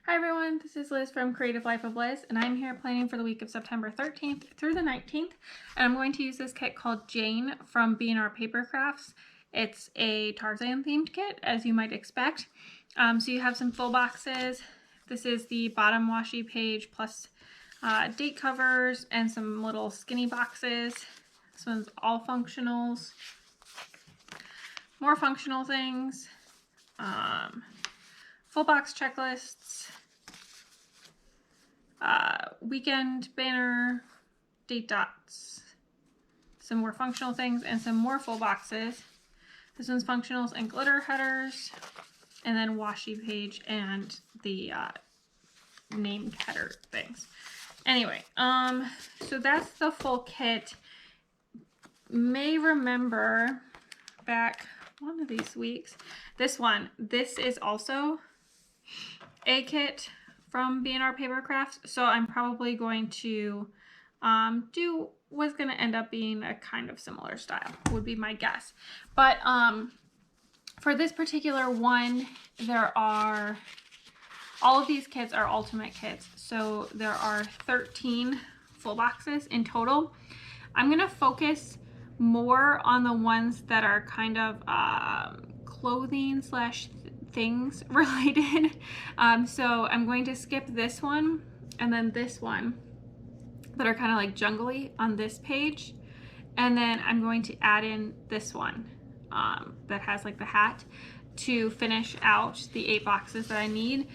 Hi everyone, this is Liz from Creative Life of Liz, and I'm here planning for the week of September 13th through the 19th, and I'm going to use this kit called Jane from BnR Paper Crafts. It's a Tarzan themed kit, as you might expect. So you have some full boxes. This is the bottom washi page plus date covers and some little skinny boxes. This one's all functionals. More functional things. Full box checklists. Weekend banner, date dots, some more functional things, and some more full boxes. This one's functionals and glitter headers, and then washi page and the named header things. Anyway, so that's the full kit. May remember back one of these weeks, this is also a kit from BnR Paper Crafts, so I'm probably going to do what's going to end up being a kind of similar style, would be my guess. But for this particular one, there are, all of these kits are ultimate kits, so there are 13 full boxes in total. I'm going to focus more on the ones that are kind of clothing slash things related. So I'm going to skip this one and then this one that are kind of like jungly on this page, and then I'm going to add in this one that has like the hat to finish out the 8 boxes that I need,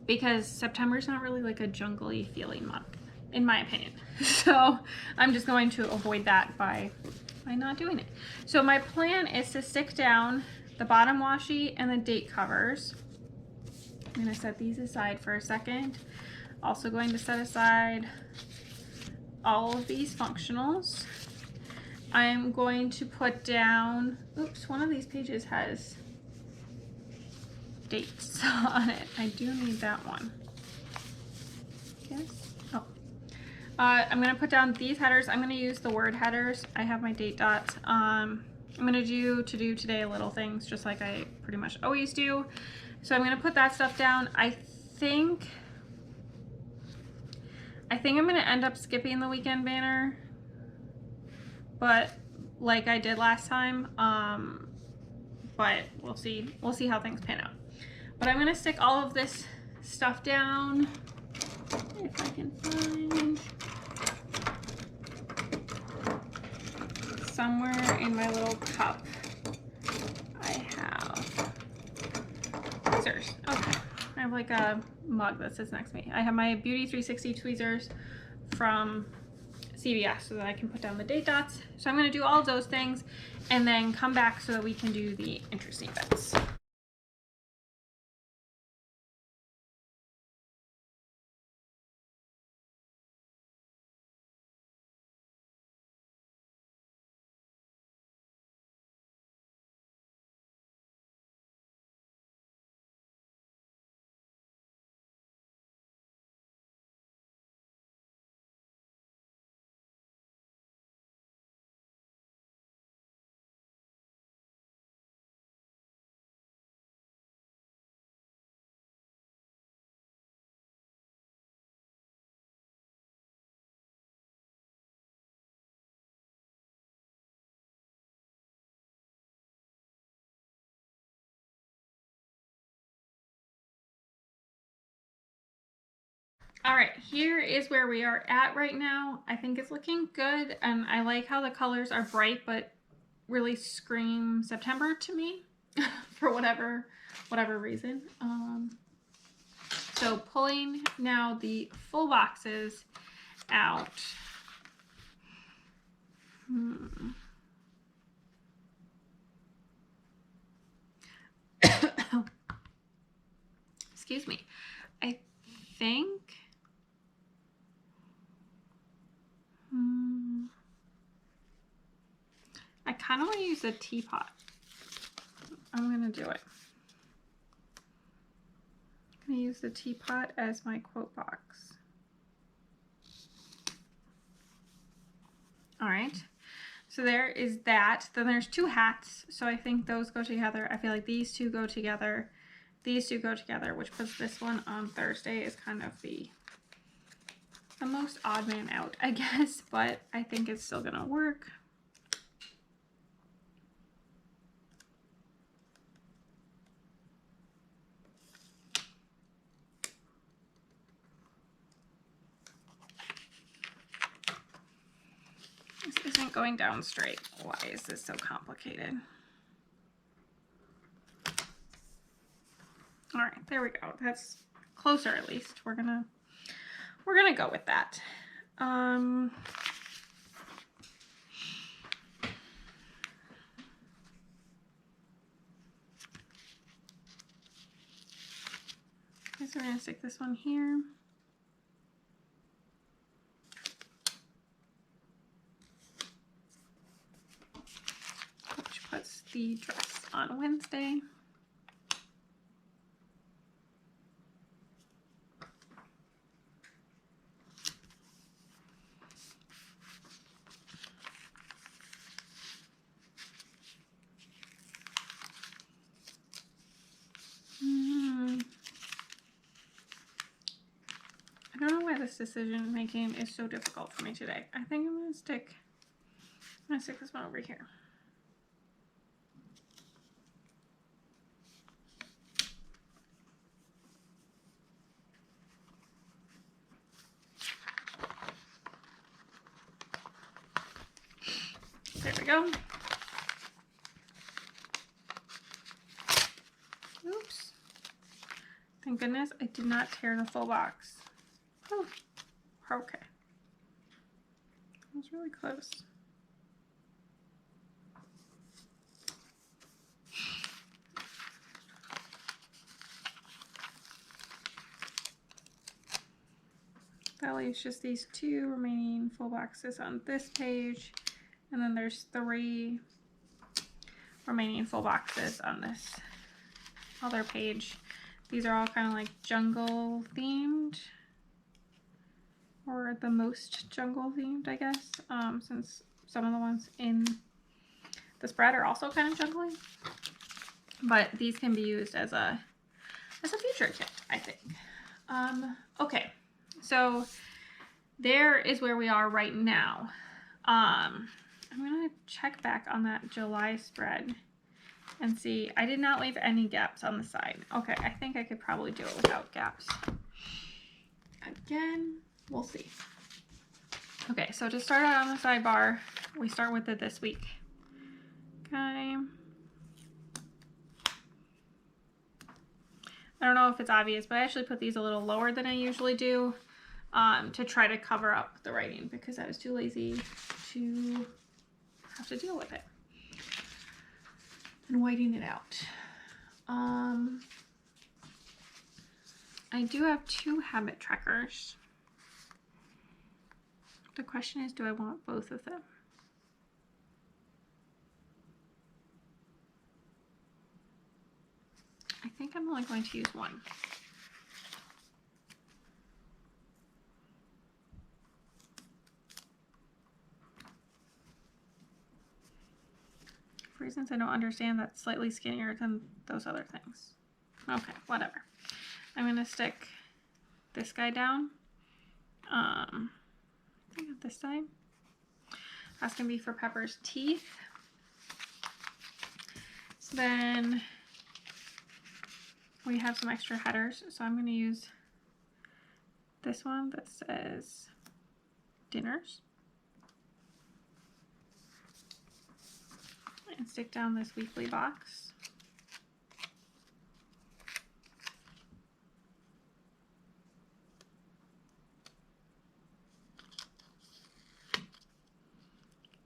because September is not really like a jungly feeling month in my opinion. So I'm just going to avoid that by not doing it. So my plan is to stick down the bottom washi and the date covers. I'm going to set these aside for a second. Also going to set aside all of these functionals. I'm going to put down, oops, one of these pages has dates on it. I do need that one. Yes. Oh. I'm going to put down these headers. I'm going to use the word headers. I have my date dots. I'm going to do today little things just like I pretty much always do. So I'm going to put that stuff down. I think I'm going to end up skipping the weekend banner, but like I did last time, but we'll see how things pan out. But I'm going to stick all of this stuff down, if I can find somewhere in my little cup. I have tweezers. Okay, I have like a mug that sits next to me. I have my Beauty 360 tweezers from CVS so that I can put down the date dots. So I'm going to do all of those things and then come back so that we can do the interesting bits. All right, here is where we are at right now. I think it's looking good, and I like how the colors are bright but really scream September to me for whatever reason. So pulling now the full boxes out. Excuse me. I think I kind of want to use a teapot. I'm going to do it. I'm going to use the teapot as my quote box. All right. So there is that. Then there's 2 hats. So I think those go together. I feel like these 2 go together. these two go together, which puts this one on Thursday, is kind of the most odd man out, I guess, but I think it's still gonna work. This isn't going down straight. Why is this so complicated? All right, there we go. That's closer at least. We're gonna go with that. Okay, so we're gonna stick this one here. Which puts the dress on Wednesday. I don't know why this decision making is so difficult for me today. I think I'm gonna stick this one over here. There we go. Oops. Thank goodness I did not tear the full box. Oh, okay. That was really close. That leaves just these two remaining full boxes on this page, and then there's 3 remaining full boxes on this other page. These are all kind of like jungle themed, or the most jungle themed, I guess, since some of the ones in the spread are also kind of jungly. But these can be used as a future kit, I think. Okay, so there is where we are right now. I'm gonna check back on that July spread and see. I did not leave any gaps on the side. Okay, I think I could probably do it without gaps. Again, we'll see. Okay, so to start out on the sidebar, we start with it this week. Okay. I don't know if it's obvious, but I actually put these a little lower than I usually do to try to cover up the writing because I was too lazy to have to deal with it and whiting it out. I do have 2 habit trackers. The question is, do I want both of them? I think I'm only going to use one. For reasons I don't understand, that's slightly skinnier than those other things. Okay, whatever. I'm gonna stick this guy down. I think on this side. That's gonna be for Pepper's teeth. So then we have some extra headers, so I'm gonna use this one that says dinners. And stick down this weekly box.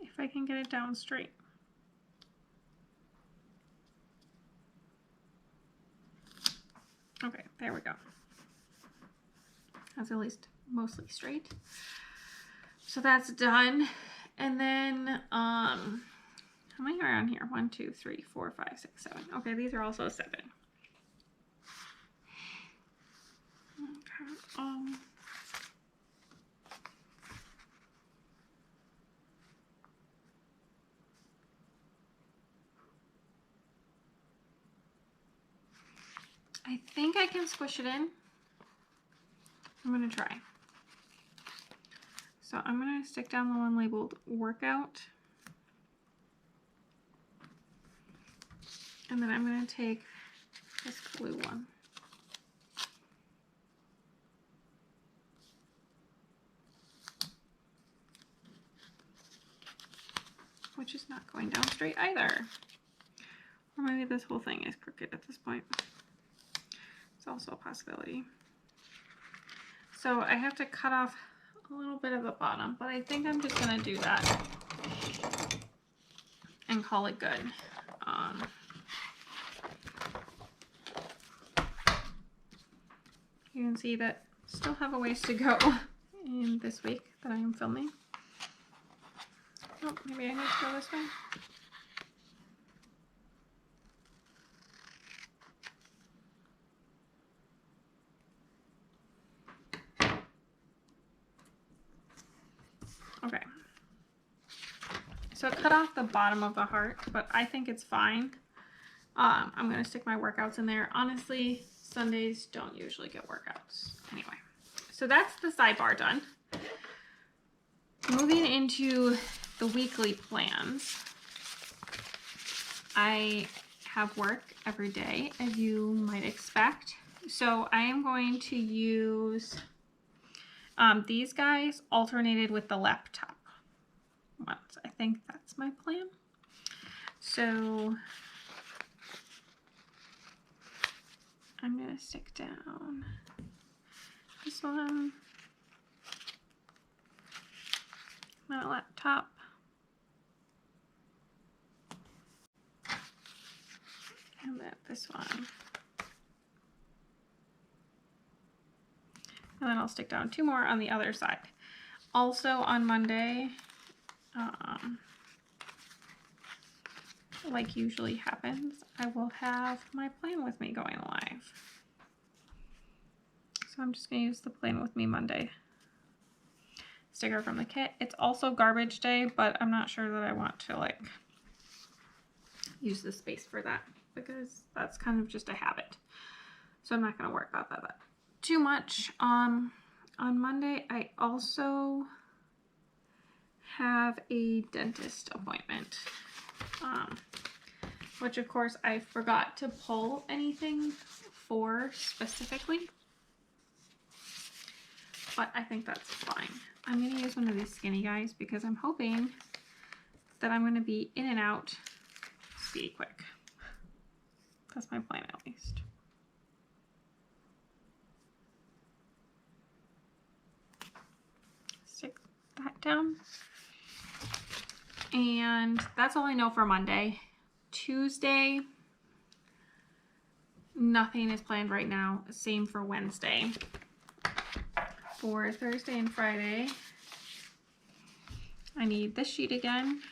If I can get it down straight. Okay, there we go. That's at least mostly straight. So that's done. And then, how many are on here? 1, 2, 3, 4, 5, 6, 7. Okay, these are also 7. Okay, I think I can squish it in. I'm gonna try. So I'm gonna stick down the one labeled workout. And then I'm gonna take this blue one. Which is not going down straight either. Or maybe this whole thing is crooked at this point. It's also a possibility. So I have to cut off a little bit of the bottom, but I think I'm just gonna do that and call it good. You can see that still have a ways to go in this week that I am filming. Oh, maybe I need to go this way. Okay. So it cut off the bottom of the heart, but I think it's fine. I'm going to stick my workouts in there. Honestly, Sundays don't usually get workouts. Anyway, so that's the sidebar done. Moving into the weekly plans. I have work every day, as you might expect. So I am going to use these guys alternated with the laptop ones. I think that's my plan. So I'm going to stick down this one, my laptop, and then this one. And then I'll stick down two more on the other side. Also on Monday, like usually happens, I will have my plan with me going live. So I'm just going to use the plan with me Monday sticker from the kit. It's also garbage day, but I'm not sure that I want to like use the space for that because that's kind of just a habit. So I'm not going to worry about that too much. On Monday, I also have a dentist appointment, which of course I forgot to pull anything for specifically, but I think that's fine. I'm going to use one of these skinny guys because I'm hoping that I'm going to be in and out speedy quick. That's my plan at least. Stick that down. And that's all I know for Monday. Tuesday, nothing is planned right now. Same for Wednesday. For Thursday and Friday, I need this sheet again.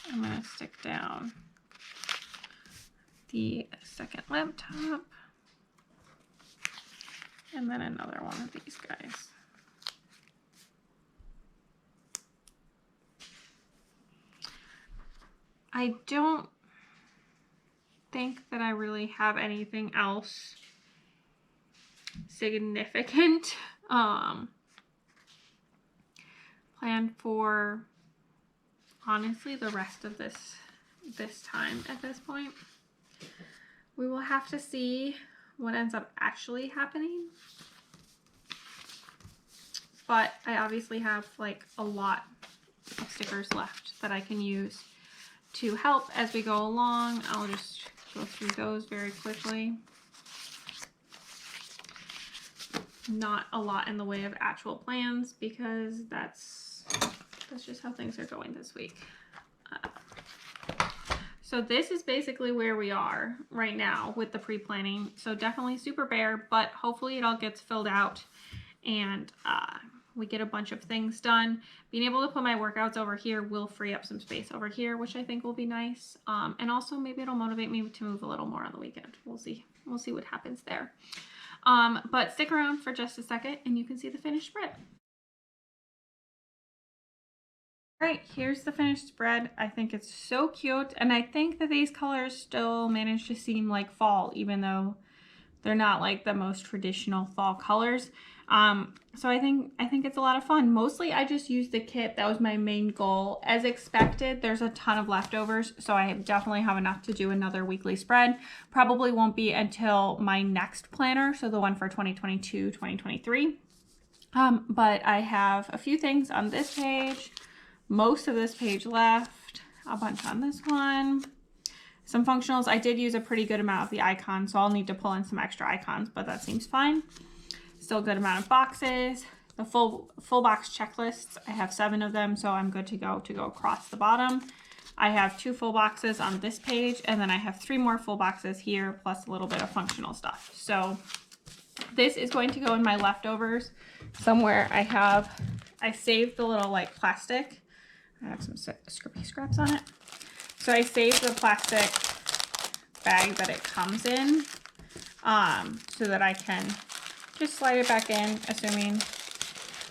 I'm going to stick down the second laptop and then another one of these guys. I don't think that I really have anything else significant planned for, honestly, the rest of this time at this point. We will have to see what ends up actually happening. But I obviously have like a lot of stickers left that I can use to help as we go along. I'll just go through those very quickly. Not a lot in the way of actual plans because that's just how things are going this week. So this is basically where we are right now with the pre-planning. So definitely super bare, but hopefully it all gets filled out and we get a bunch of things done. Being able to put my workouts over here will free up some space over here, which I think will be nice. And also maybe it'll motivate me to move a little more on the weekend. We'll see. We'll see what happens there. But stick around for just a second and you can see the finished spread. All right, here's the finished spread. I think it's so cute. And I think that these colors still manage to seem like fall, even though They're not like the most traditional fall colors. So I think it's a lot of fun. Mostly I just used the kit. That was my main goal. As expected, there's a ton of leftovers, so I definitely have enough to do another weekly spread. Probably won't be until my next planner, so the one for 2022, 2023. But I have a few things on this page, most of this page left, a bunch on this one. Some functionals. I did use a pretty good amount of the icons, so I'll need to pull in some extra icons, but that seems fine. Still a good amount of boxes. The full box checklists, I have 7 of them, so I'm good to go across the bottom. I have 2 full boxes on this page, and then I have 3 more full boxes here, plus a little bit of functional stuff. So this is going to go in my leftovers somewhere. I saved the little like plastic. I have some scrippy scraps on it. So I saved the plastic bag that it comes in, so that I can just slide it back in, assuming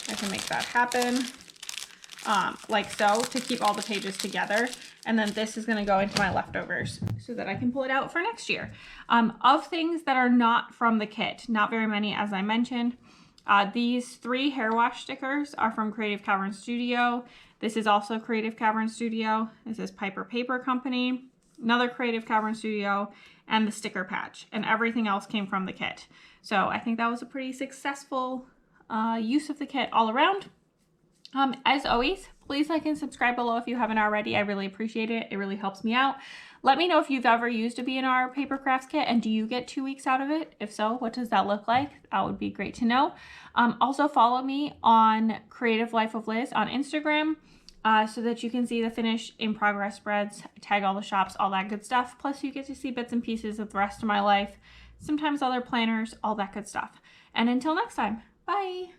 I can make that happen, like so, to keep all the pages together. And then this is going to go into my leftovers so that I can pull it out for next year. Of things that are not from the kit, not very many, as I mentioned. These 3 hair wash stickers are from Creative Cavern Studio. This is also Creative Cavern Studio. This is Piper Paper Company, another Creative Cavern Studio, and the sticker patch. And everything else came from the kit. So I think that was a pretty successful use of the kit all around. As always, please like and subscribe below if you haven't already. I really appreciate it. It really helps me out. Let me know if you've ever used a BnR paper crafts kit, and do you get 2 weeks out of it? If so, what does that look like? That would be great to know. Also follow me on Creative Life of Liz on Instagram, so that you can see the finish in progress spreads, tag all the shops, all that good stuff. Plus you get to see bits and pieces of the rest of my life, sometimes other planners, all that good stuff. And until next time, bye.